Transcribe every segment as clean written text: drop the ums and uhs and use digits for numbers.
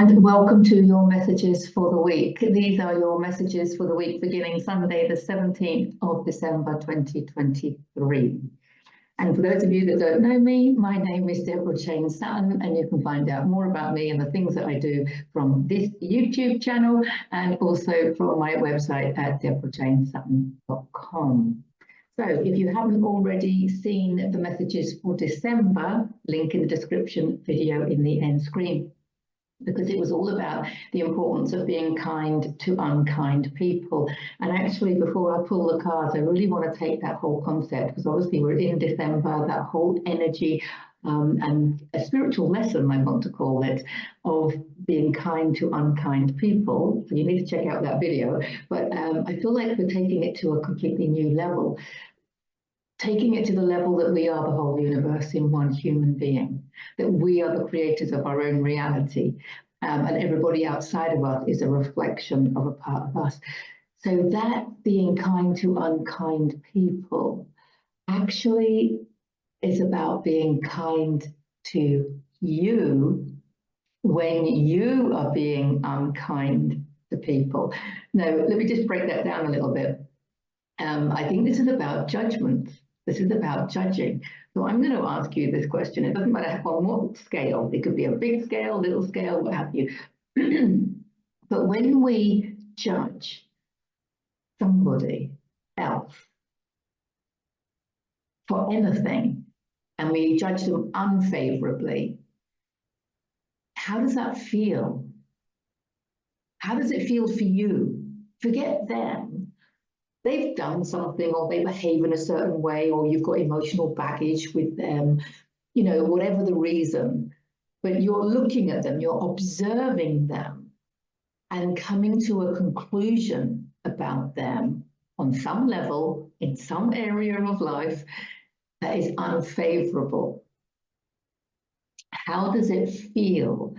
And welcome to your messages for the week. These are your messages for the week beginning Sunday, the 17th of December, 2023. And for those of you that don't know me, my name is Deborah Chain Sutton, and you can find out more about me and the things that I do from this YouTube channel and also from my website at deborahchainsutton.com. So if you haven't already seen the messages for December, link in the description, video in the end screen, because it was all about the importance of being kind to unkind people. And actually, before I pull the cards, I really want to take that whole concept, because obviously we're in December, that whole energy and a spiritual lesson, I want to call it, of being kind to unkind people. So you need to check out that video. But I feel like we're taking it to a completely new level. Taking it to the level that we are the whole universe in one human being, that we are the creators of our own reality, and everybody outside of us is a reflection of a part of us. So that being kind to unkind people actually is about being kind to you when you are being unkind to people. Now, let me just break that down a little bit. I think this is about judgment. This is about judging. So I'm going to ask you this question. It doesn't matter on what scale. It could be a big scale, little scale, what have you. But when we judge somebody else for anything, and we judge them unfavorably, how does that feel? How does it feel for you? Forget them. They've done something, or they behave in a certain way, or you've got emotional baggage with them, you know, whatever the reason. But you're looking at them, you're observing them, and coming to a conclusion about them on some level, in some area of life, that is unfavorable. How does it feel?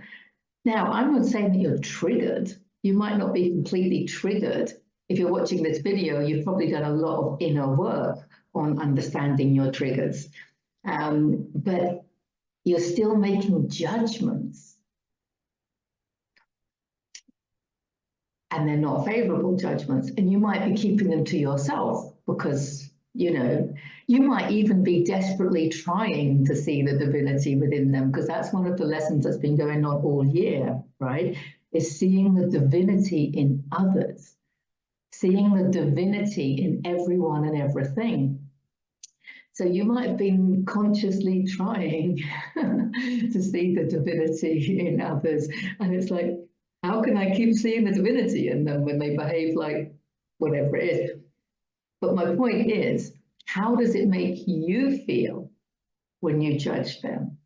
Now, I'm not saying that you're triggered. You might not be completely triggered. If you're watching this video, you've probably done a lot of inner work on understanding your triggers, but you're still making judgments, and they're not favorable judgments, and you might be keeping them to yourself because, you know, you might even be desperately trying to see the divinity within them, because that's one of the lessons that's been going on all year, right? Is seeing the divinity in others. Seeing the divinity in everyone and everything. So you might have been consciously trying to see the divinity in others. And it's like, how can I keep seeing the divinity in them when they behave like whatever it is? But my point is, how does it make you feel when you judge them?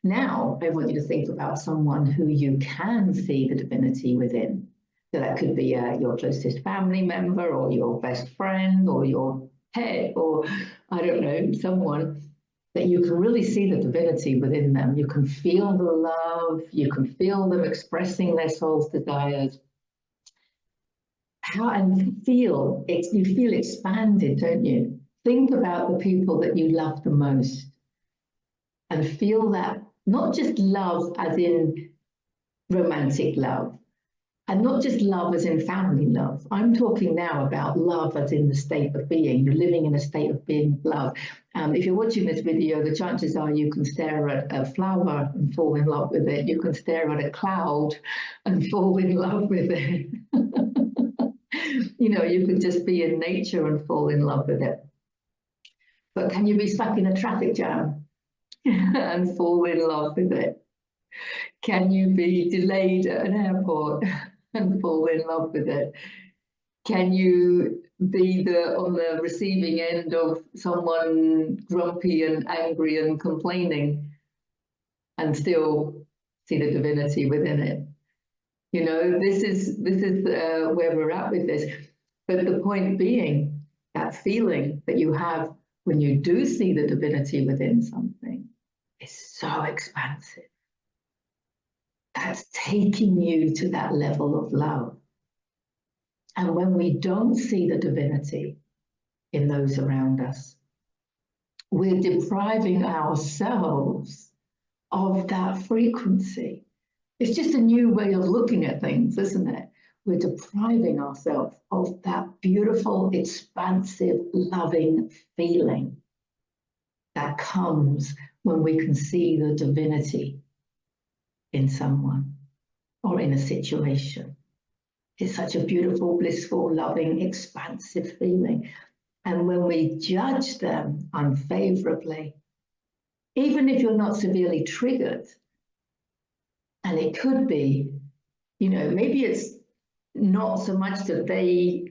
Now, I want you to think about someone who you can see the divinity within. So that could be your closest family member, or your best friend, or your pet, or I don't know, someone that you can really see the divinity within them. You can feel the love, you can feel them expressing their soul's desires. You feel expanded, don't you? Think about the people that you love the most and feel that, not just love as in romantic love, and not just love as in family love. I'm talking now about love as in the state of being. You're living in a state of being love. If you're watching this video, the chances are you can stare at a flower and fall in love with it. You can stare at a cloud and fall in love with it. You know, you could just be in nature and fall in love with it. But can you be stuck in a traffic jam and fall in love with it? Can you be delayed at an airport and fall in love with it? Can you be on the receiving end of someone grumpy and angry and complaining and still see the divinity within it? You know, this is where we're at with this. But the point being, that feeling that you have when you do see the divinity within something is so expansive. That's taking you to that level of love. And when we don't see the divinity in those around us, we're depriving ourselves of that frequency. It's just a new way of looking at things, isn't it? We're depriving ourselves of that beautiful, expansive, loving feeling that comes when we can see the divinity in someone or in a situation. It's such a beautiful, blissful, loving, expansive feeling. And when we judge them unfavorably, even if you're not severely triggered, and it could be, maybe it's not so much that they,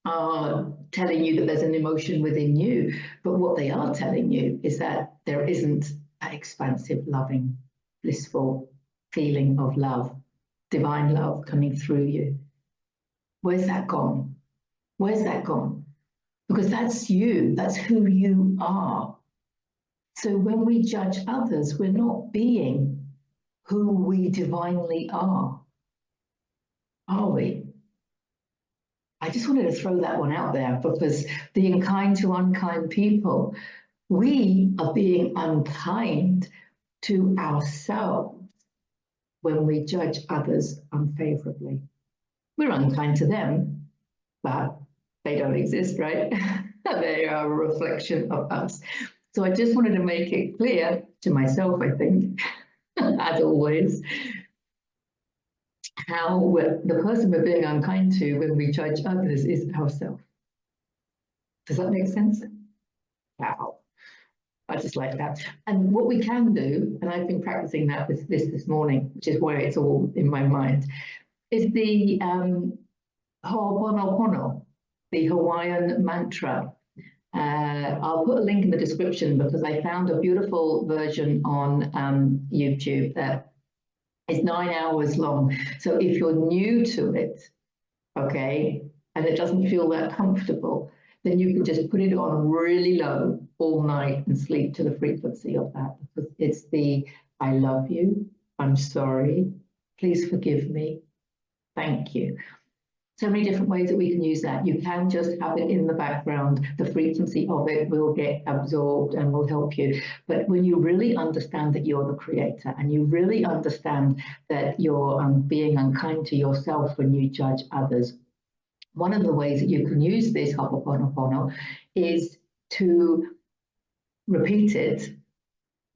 are telling you that there's an emotion within you, but what they are telling you is that there isn't that expansive, loving, blissful feeling of love, divine love coming through you. Where's that gone? Where's that gone? Because that's you, that's who you are. So when we judge others, we're not being who we divinely are we? I just wanted to throw that one out there, because being kind to unkind people, we are being unkind to ourselves when we judge others unfavorably. We're unkind to them, but they don't exist, right? They are a reflection of us. So I just wanted to make it clear to myself, I think, as always, how the person we're being unkind to when we judge others is ourselves. Does that make sense? Wow. I just like that. And what we can do, and I've been practicing that with this morning, which is why it's all in my mind, is the Ho'oponopono, the Hawaiian mantra. I'll put a link in the description because I found a beautiful version on YouTube that is 9 hours long. So if you're new to it, okay, and it doesn't feel that comfortable, then you can just put it on really low all night and sleep to the frequency of that, because it's the I love you, I'm sorry, please forgive me, thank you. So many different ways that we can use that. You can just have it in the background. The frequency of it will get absorbed and will help you. But when you really understand that you're the creator, and you really understand that you're being unkind to yourself when you judge others, one of the ways that you can use this Ho'oponopono is to repeat it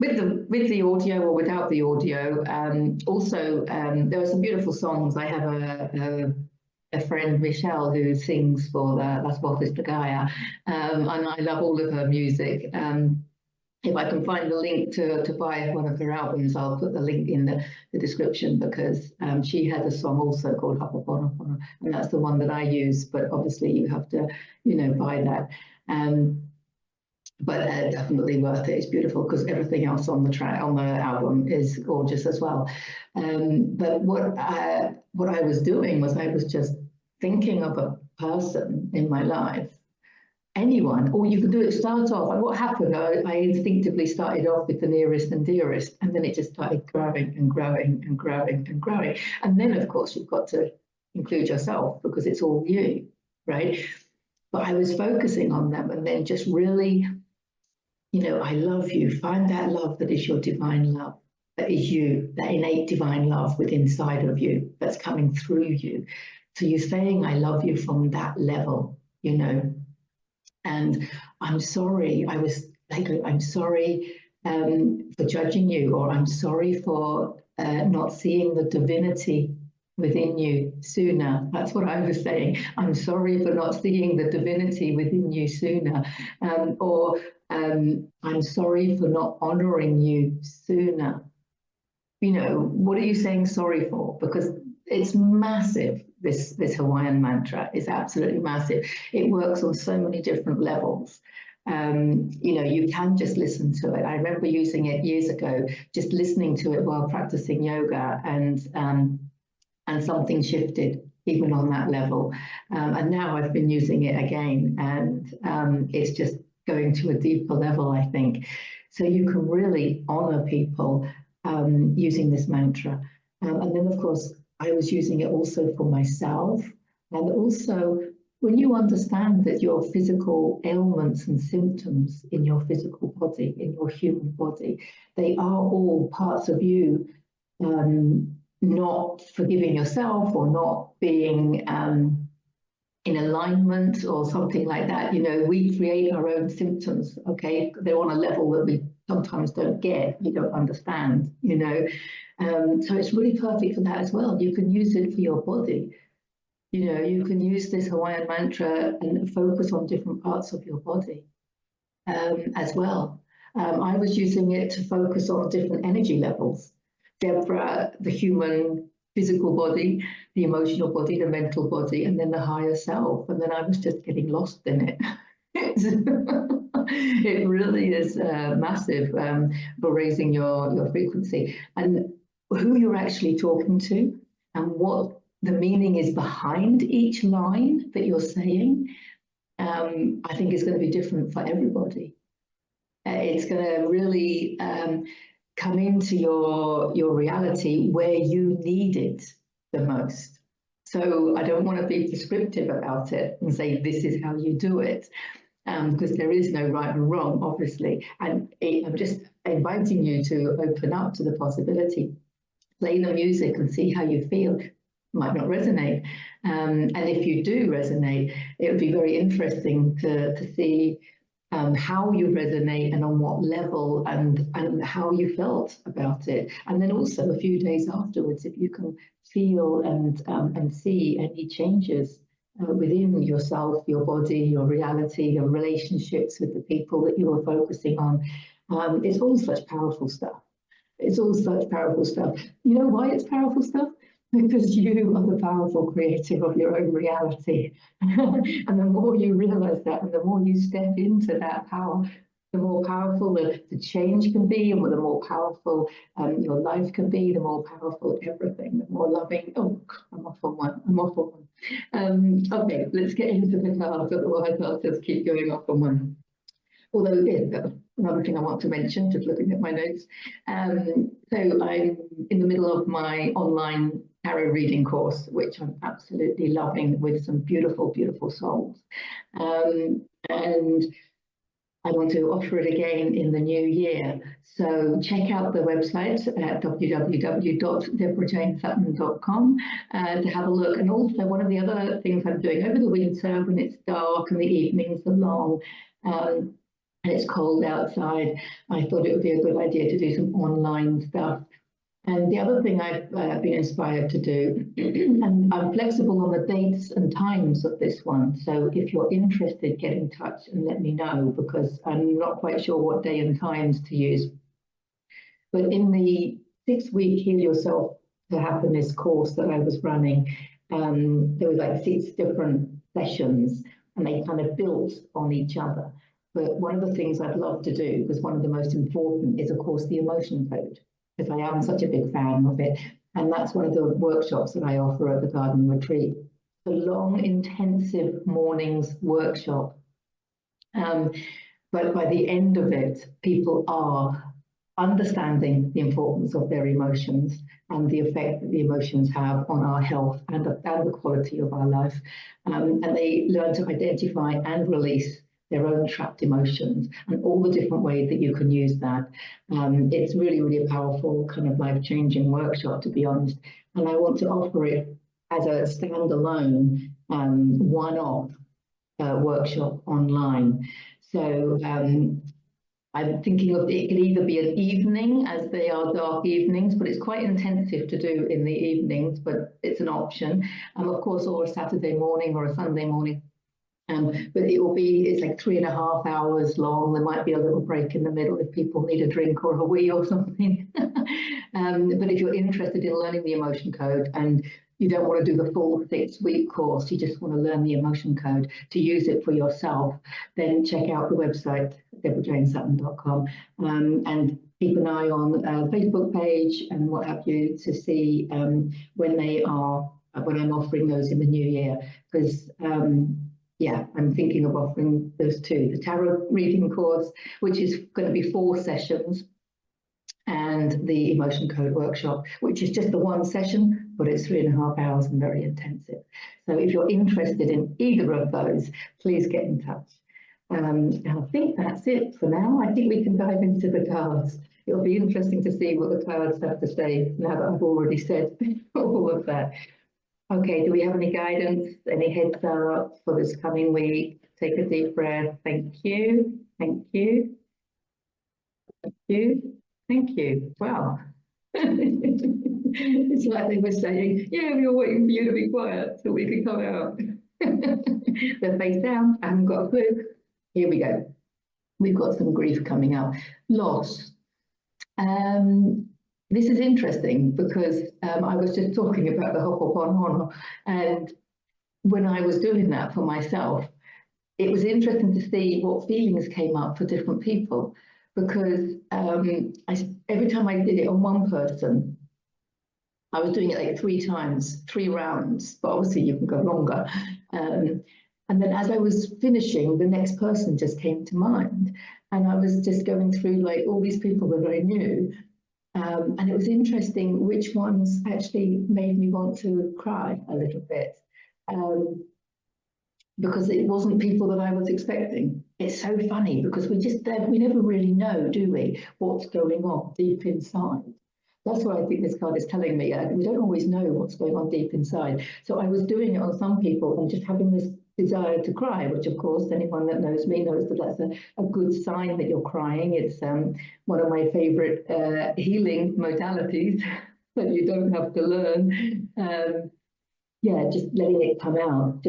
with the audio or without the audio. Also, there are some beautiful songs. I have a friend, Michelle, who sings for Las Voces de Gaia, and I love all of her music. If I can find the link to buy one of her albums, I'll put the link in the description, because she has a song also called Ho'oponopono, and that's the one that I use, but obviously you have to, buy that. But definitely worth it. It's beautiful, because everything else on the album is gorgeous as well. But what I was doing was I was just thinking of a person in my life, anyone, or you can do it, start off. And what happened, I instinctively started off with the nearest and dearest, and then it just started growing and growing and growing and growing. And then, of course, you've got to include yourself, because it's all you, right? But I was focusing on them, and then just really, I love you. Find that love that is your divine love, that is you, that innate divine love within inside of you that's coming through you. So you're saying, I love you from that level, and I'm sorry, I'm sorry for judging you, or I'm sorry for not seeing the divinity within you sooner. That's what I was saying. I'm sorry for not seeing the divinity within you sooner. Or I'm sorry for not honoring you sooner. What are you saying sorry for? Because it's massive. This Hawaiian mantra is absolutely massive. It works on so many different levels. You can just listen to it. I remember using it years ago, just listening to it while practicing yoga, and something shifted even on that level. And now I've been using it again, and it's just going to a deeper level, I think. So you can really honor people using this mantra. And then, of course, I was using it also for myself. And also, when you understand that your physical ailments and symptoms in your physical body, in your human body, they are all parts of you not forgiving yourself or not being in alignment or something like that. You know, we create our own symptoms, okay? They're on a level that we sometimes don't get, we don't understand, you know. So it's really perfect for that as well. You can use it for your body. You know, you can use this Hawaiian mantra and focus on different parts of your body as well. I was using it to focus on different energy levels. Deborah, the human physical body, the emotional body, the mental body, and then the higher self. And then I was just getting lost in it. It really is massive for raising your frequency. And who you're actually talking to and what the meaning is behind each line that you're saying, I think is going to be different for everybody. It's going to really come into your reality where you need it the most. So I don't want to be prescriptive about it and say this is how you do it, because there is no right and wrong, obviously. And I'm just inviting you to open up to the possibility. Play the music and see how you feel. It might not resonate. And if you do resonate, it would be very interesting to see how you resonate and on what level and how you felt about it. And then also a few days afterwards, if you can feel and see any changes within yourself, your body, your reality, your relationships with the people that you are focusing on. It's all such powerful stuff. It's all such powerful stuff. You know why it's powerful stuff? Because you are the powerful creator of your own reality. And the more you realize that, and the more you step into that power, the more powerful the change can be, and the more powerful your life can be, the more powerful everything, the more loving. Oh, I'm off on one. Okay, let's get into the cards, otherwise I'll just keep going off on one. Although, another thing I want to mention, just looking at my notes. So I'm in the middle of my online tarot reading course, which I'm absolutely loving, with some beautiful, beautiful souls. And I want to offer it again in the new year. So check out the website at www.deborahjanesutton.com to have a look. And also one of the other things I'm doing over the winter, when it's dark and the evenings are long, and it's cold outside, I thought it would be a good idea to do some online stuff. And the other thing I've been inspired to do, and I'm flexible on the dates and times of this one. So if you're interested, get in touch and let me know, because I'm not quite sure what day and times to use. But in the 6-week Heal Yourself to Happiness course that I was running, there were like 6 different sessions, and they kind of built on each other. But one of the things I'd love to do, because one of the most important, is of course the emotion code, because I am such a big fan of it. And that's one of the workshops that I offer at the Garden Retreat. The long, intensive mornings workshop. But by the end of it, people are understanding the importance of their emotions and the effect that the emotions have on our health and the quality of our life. And they learn to identify and release their own trapped emotions and all the different ways that you can use that. It's really, really a powerful kind of life-changing workshop, to be honest. And I want to offer it as a standalone one-off workshop online. So I'm thinking of it could either be an evening, as they are dark evenings, but it's quite intensive to do in the evenings, but it's an option. Of course, or a Saturday morning or a Sunday morning. But it's like 3.5 hours long. There might be a little break in the middle if people need a drink or a wee or something. But if you're interested in learning the emotion code and you don't want to do the full 6-week course, you just want to learn the emotion code to use it for yourself, then check out the website, deborahjanesutton.com, and keep an eye on the Facebook page and what have you to see when I'm offering those in the new year, because yeah, I'm thinking of offering those 2, the tarot reading course, which is going to be 4 sessions, and the emotion code workshop, which is just the 1 session, but it's 3.5 hours and very intensive. So if you're interested in either of those, please get in touch. And I think that's it for now. I think we can dive into the cards. It'll be interesting to see what the clouds have to say now that I've already said all of that. Okay, do we have any guidance, any heads up for this coming week? Take a deep breath. Thank you. Thank you. Thank you. Thank you. Wow. It's like they were saying, yeah, we were waiting for you to be quiet so we could come out. They're face down. I haven't got a clue. Here we go. We've got some grief coming up. Loss. This is interesting because I was just talking about the Ho'oponopono, and when I was doing that for myself, it was interesting to see what feelings came up for different people, because every time I did it on one person, I was doing it like 3 times, 3 rounds, but obviously you can go longer. And then as I was finishing, the next person just came to mind. And I was just going through like all these people that I knew. And it was interesting which ones actually made me want to cry a little bit. Because it wasn't people that I was expecting. It's so funny because we never really know, do we, what's going on deep inside. That's what I think this card is telling me. We don't always know what's going on deep inside. So I was doing it on some people and just having this desire to cry, which of course anyone that knows me knows that that's a good sign that you're crying. It's one of my favorite healing modalities that you don't have to learn. Yeah, just letting it come out.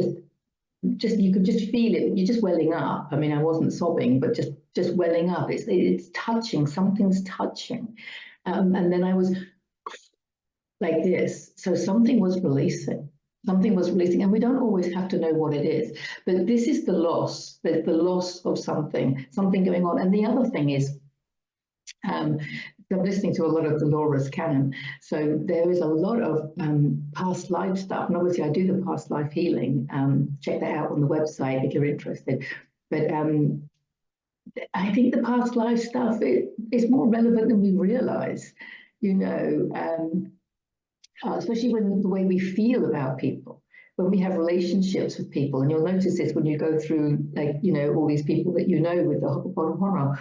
Just you could just feel it. You're just welling up. I mean, I wasn't sobbing, but just welling up. It's touching. Something's touching. And then I was like this. So something was releasing. Something was releasing, and we don't always have to know what it is. But this is the loss. There's the loss of something going on. And the other thing is, I'm listening to a lot of Dolores Cannon. So there is a lot of past life stuff. And obviously I do the past life healing. Check that out on the website if you're interested. But I think the past life stuff is more relevant than we realize, you know, especially when the way we feel about people, when we have relationships with people. And you'll notice this when you go through, like, you know, all these people that you know with the Ho'oponopono.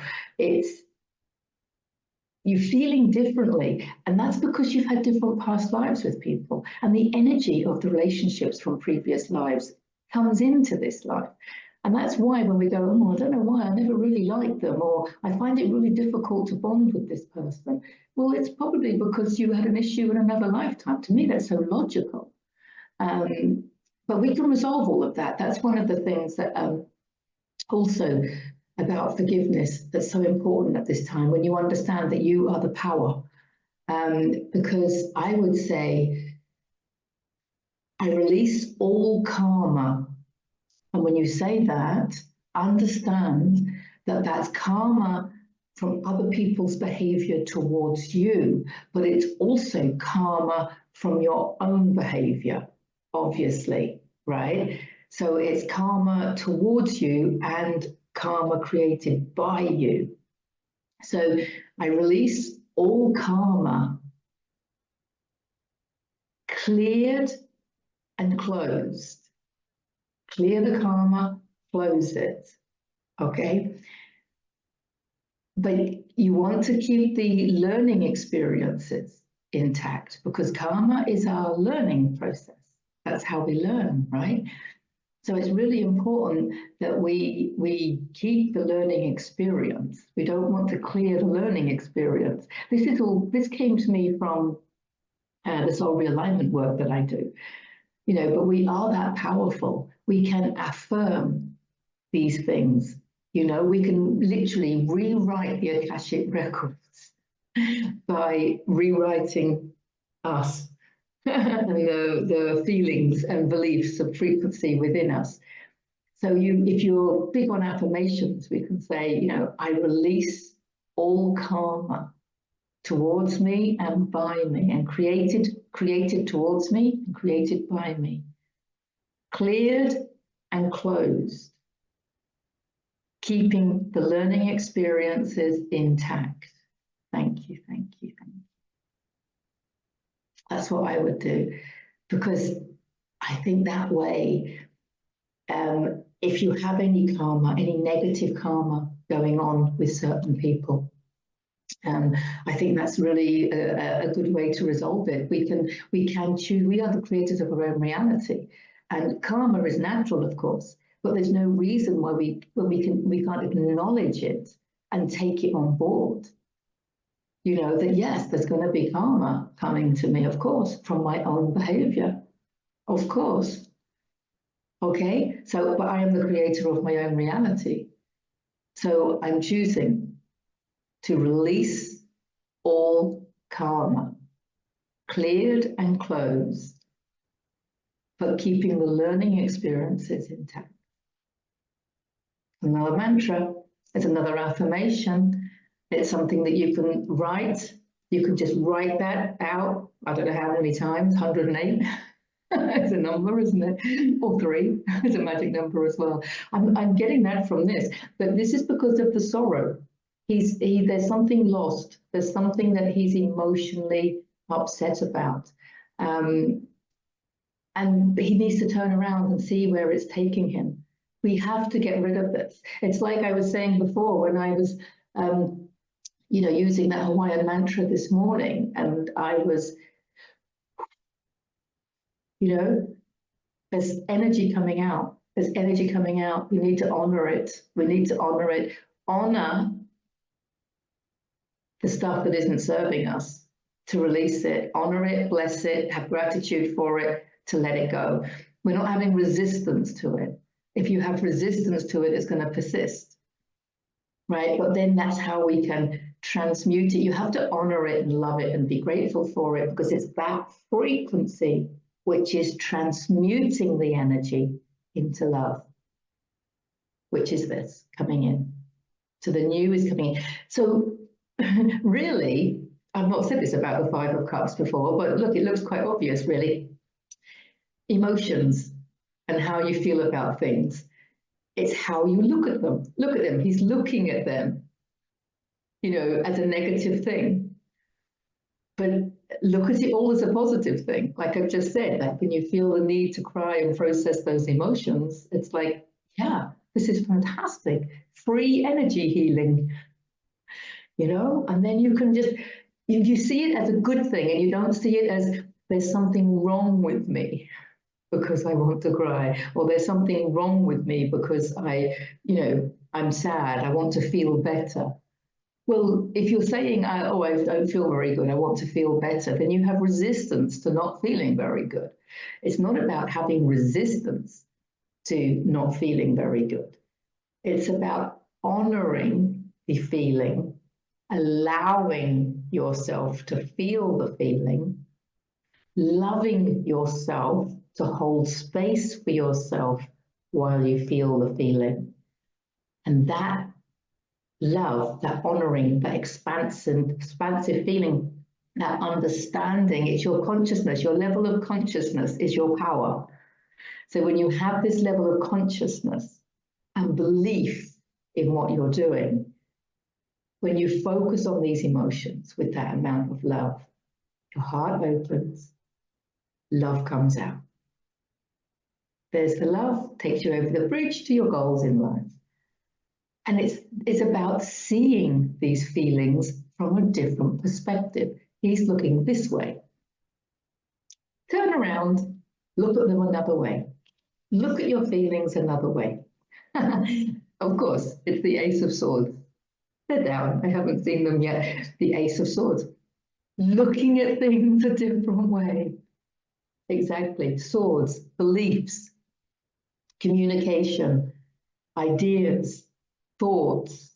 You're feeling differently, and that's because you've had different past lives with people, and the energy of the relationships from previous lives comes into this life. And that's why when we go, oh, I don't know why, I never really liked them, or I find it really difficult to bond with this person. Well, it's probably because you had an issue in another lifetime. To me, that's so logical. But we can resolve all of that. That's one of the things that also about forgiveness that's so important at this time, when you understand that you are the power. Because I would say, I release all karma. And when you say that, understand that that's karma from other people's behavior towards you, but it's also karma from your own behavior, obviously, right? So it's karma towards you and karma created by you. So I release all karma, cleared and closed. Clear the karma, close it, okay? But you want to keep the learning experiences intact, because karma is our learning process. That's how we learn, right? So it's really important that we keep the learning experience. We don't want to clear the learning experience. This came to me from the soul realignment work that I do. You know, but we are that powerful. We can affirm these things. You know, we can literally rewrite the Akashic records by rewriting us and the feelings and beliefs of frequency within us. So if you're big on affirmations, we can say, you know, I release all karma towards me and by me, and created towards me and created by me. Cleared and closed. Keeping the learning experiences intact. Thank you, thank you, thank you. That's what I would do, because I think that way, if you have any karma, any negative karma going on with certain people, I think that's really a good way to resolve it. We can choose. We are the creators of our own reality, and karma is natural, of course. But there's no reason why we can't acknowledge it and take it on board. You know that yes, there's going to be karma coming to me, of course, from my own behavior, of course. Okay, so but I am the creator of my own reality. So I'm choosing to release all karma, cleared and closed, but keeping the learning experiences intact. Another mantra, it's another affirmation. It's something that you can write. You can just write that out. I don't know how many times, 108. It's a number, isn't it? Or 3, it's a magic number as well. I'm getting that from this, but this is because of the sorrow. There's something lost. There's something that he's emotionally upset about. And he needs to turn around and see where it's taking him. We have to get rid of this. It's like I was saying before when I was, using that Hawaiian mantra this morning, and I was, there's energy coming out. There's energy coming out. We need to honor it. We need to honor it. Honor the stuff that isn't serving us, to release it, honor it, bless it, have gratitude for it, to let it go. We're not having resistance to it. If you have resistance to it, it's going to persist, right? But then that's how we can transmute it. You have to honor it and love it and be grateful for it, because it's that frequency which is transmuting the energy into love, which is this coming in. So the new is coming in. So really, I've not said this about the 5 of Cups before, but look, it looks quite obvious, really. Emotions and how you feel about things. It's how you look at them. Look at them. He's looking at them, as a negative thing. But look at it all as a positive thing. Like I've just said, like when you feel the need to cry and process those emotions, it's like, yeah, this is fantastic. Free energy healing. And then you can just, you see it as a good thing, and you don't see it as there's something wrong with me because I want to cry, or there's something wrong with me because I'm sad, I want to feel better. Well, if you're saying, I don't feel very good, I want to feel better, then you have resistance to not feeling very good. It's not about having resistance to not feeling very good. It's about honoring the feeling, allowing yourself to feel the feeling, loving yourself to hold space for yourself while you feel the feeling. And that love, that honoring, that expansive feeling, that understanding, it's your consciousness, your level of consciousness is your power. So when you have this level of consciousness and belief in what you're doing, when you focus on these emotions with that amount of love, your heart opens, love comes out. There's the love, takes you over the bridge to your goals in life. And it's about seeing these feelings from a different perspective. He's looking this way. Turn around, look at them another way. Look at your feelings another way. Of course, it's the Ace of Swords. They're down. I haven't seen them yet. The Ace of Swords. Looking at things a different way. Exactly. Swords, beliefs, communication, ideas, thoughts.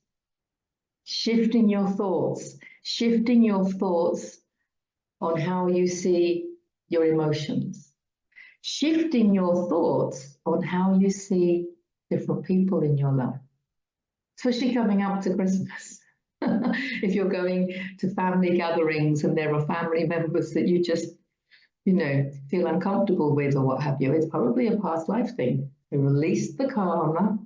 Shifting your thoughts on how you see your emotions. Shifting your thoughts on how you see different people in your life. Especially coming up to Christmas. If you're going to family gatherings and there are family members that you just, feel uncomfortable with or what have you, it's probably a past life thing. So release the karma,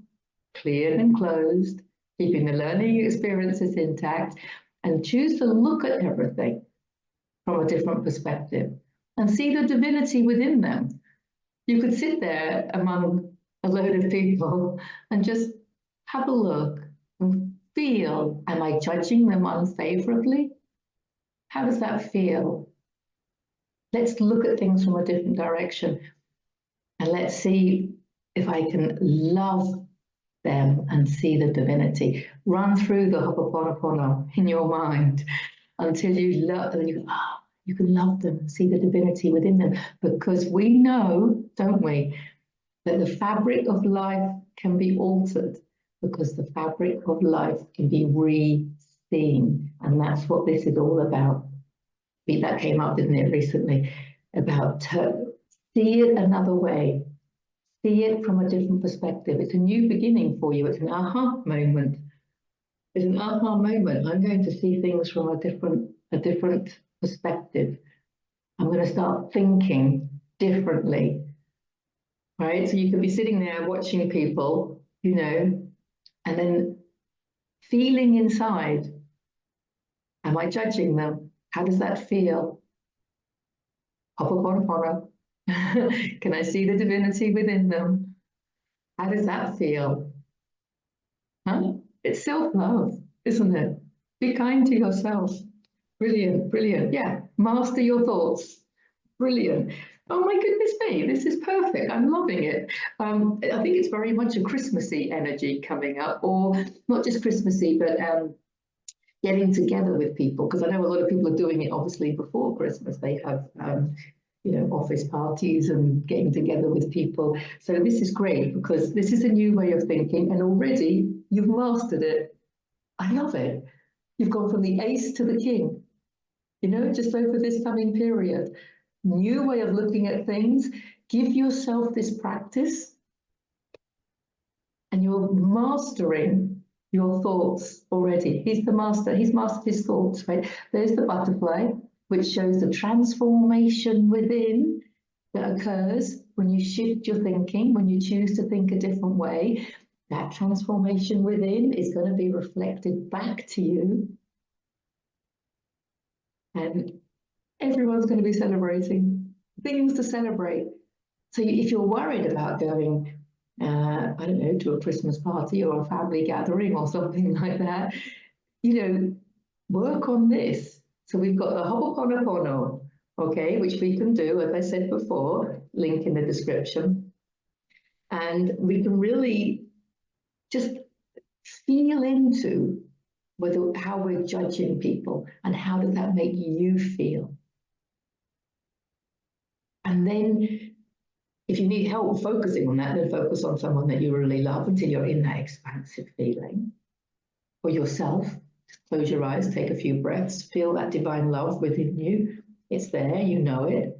cleared and closed, keeping the learning experiences intact, and choose to look at everything from a different perspective and see the divinity within them. You could sit there among a load of people and just have a look and feel? Am I judging them unfavorably? How does that feel? Let's look at things from a different direction and let's see if I can love them and see the divinity. Run through the Ho'oponopono in your mind until you love them. You can love them and see the divinity within them, because we know, don't we, that the fabric of life can be altered, because the fabric of life can be re-seen, and that's what this is all about. That came up, didn't it, recently, about see it another way, see it from a different perspective. It's a new beginning for you. It's an aha moment. It's an aha moment. I'm going to see things from a different perspective. I'm going to start thinking differently, right? So you could be sitting there watching people, you know, and then feeling inside, am I judging them? How does that feel? Ho'oponopono. Can I see the divinity within them? How does that feel? Huh? It's self-love, isn't it? Be kind to yourself. Brilliant, brilliant. Yeah, master your thoughts. Brilliant. Oh my goodness me, this is perfect. I'm loving it. I think it's very much a Christmassy energy coming up, or not just Christmassy, but getting together with people, because I know a lot of people are doing it obviously before Christmas. They have you know, office parties and getting together with people. So this is great, because this is a new way of thinking, and already you've mastered it. I love it. You've gone from the ace to the king, you know, just over this coming period. New way of looking at things. Give yourself this practice and you're mastering your thoughts already. He's the master. He's mastered his thoughts, right? There's the butterfly, which shows the transformation within that occurs when you shift your thinking, when you choose to think a different way. That transformation within is going to be reflected back to you. And everyone's going to be celebrating, things to celebrate. So if you're worried about going, I don't know, to a Christmas party or a family gathering or something like that, you know, work on this. So we've got the Ho'oponopono, okay, which we can do, as I said before, link in the description. And we can really just feel into how we're judging people and how does that make you feel. And then if you need help focusing on that, then focus on someone that you really love until you're in that expansive feeling. For yourself, just close your eyes, take a few breaths, feel that divine love within you. It's there, you know it.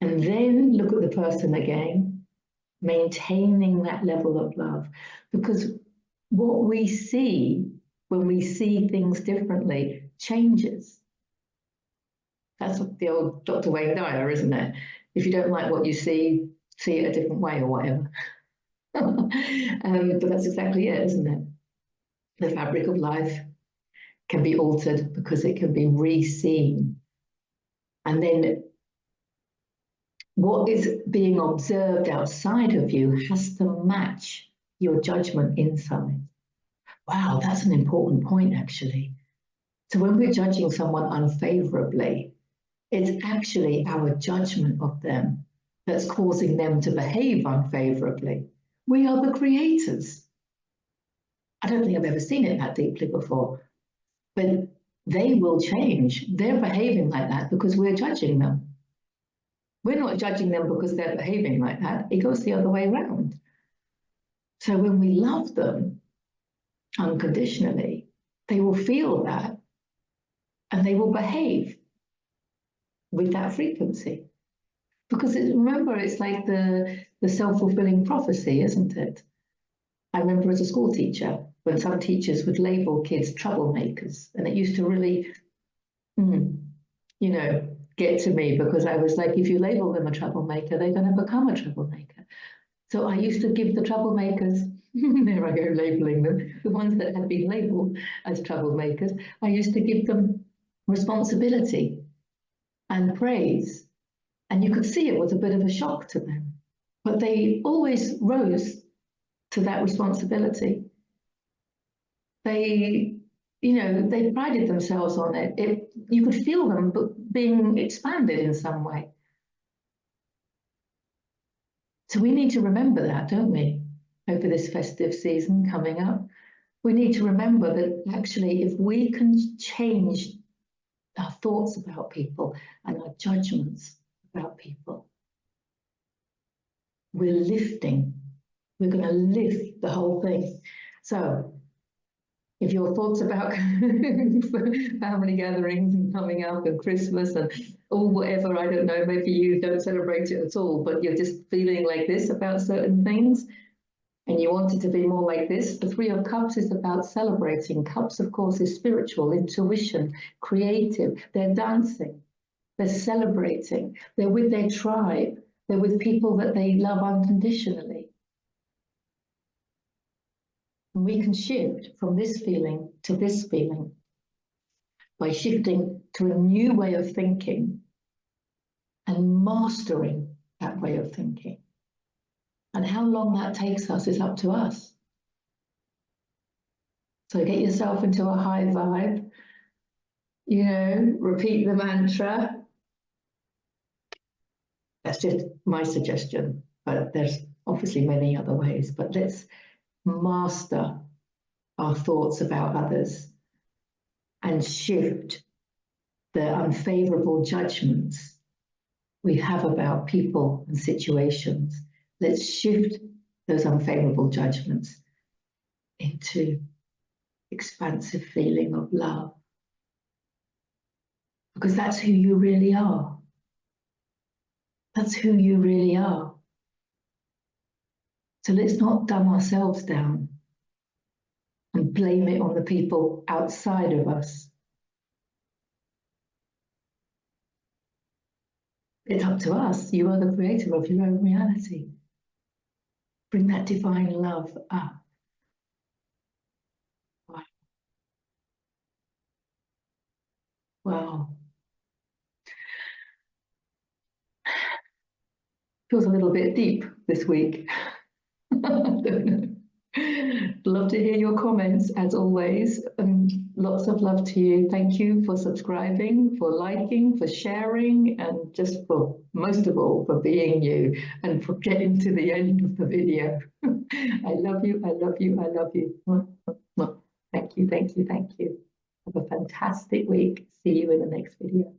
And then look at the person again, maintaining that level of love. Because what we see when we see things differently changes. That's the old Dr. Wayne Dyer, isn't it? If you don't like what you see it a different way or whatever. But that's exactly it, isn't it? The fabric of life can be altered because it can be re-seen. And then what is being observed outside of you has to match your judgment inside. Wow, that's an important point, actually. So when we're judging someone unfavorably, it's actually our judgment of them that's causing them to behave unfavorably. We are the creators. I don't think I've ever seen it that deeply before, but they will change. They're behaving like that because we're judging them. We're not judging them because they're behaving like that. It goes the other way around. So when we love them unconditionally, they will feel that and they will behave with that frequency. Because remember, it's like the self-fulfilling prophecy, isn't it? I remember as a school teacher, when some teachers would label kids troublemakers, and it used to really, you know, get to me, because I was like, if you label them a troublemaker, they're going to become a troublemaker. So I used to give the troublemakers, there I go labeling them, the ones that had been labeled as troublemakers, I used to give them responsibility and praise. And you could see it was a bit of a shock to them, but they always rose to that responsibility. they, you know, they prided themselves on it. You could feel them being expanded in some way. So we need to remember that, don't we, over this festive season coming up? We need to remember that actually, if we can change our thoughts about people and our judgments about people, we're lifting. We're going to lift the whole thing. So if your thoughts about family gatherings and coming up and Christmas and whatever, I don't know, maybe you don't celebrate it at all, but you're just feeling like this about certain things and you want it to be more like this, the Three of Cups is about celebrating. Cups, of course, is spiritual, intuition, creative. They're dancing, they're celebrating, they're with their tribe, they're with people that they love unconditionally. And we can shift from this feeling to this feeling by shifting to a new way of thinking and mastering that way of thinking. And how long that takes us is up to us. So get yourself into a high vibe, you know, repeat the mantra. That's just my suggestion, but there's obviously many other ways. But let's master our thoughts about others and shift the unfavorable judgments we have about people and situations. Let's shift those unfavorable judgments into expansive feeling of love, because that's who you really are. That's who you really are. So let's not dumb ourselves down and blame it on the people outside of us. It's up to us. You are the creator of your own reality. Bring that divine love up. Wow. Wow. Feels a little bit deep this week. I don't know. Love to hear your comments as always. Lots of love to you. Thank you for subscribing, for liking, for sharing, and just for, most of all, for being you and for getting to the end of the video. I love you, I love you, I love you. Thank you, thank you, thank you. Have a fantastic week. See you in the next video.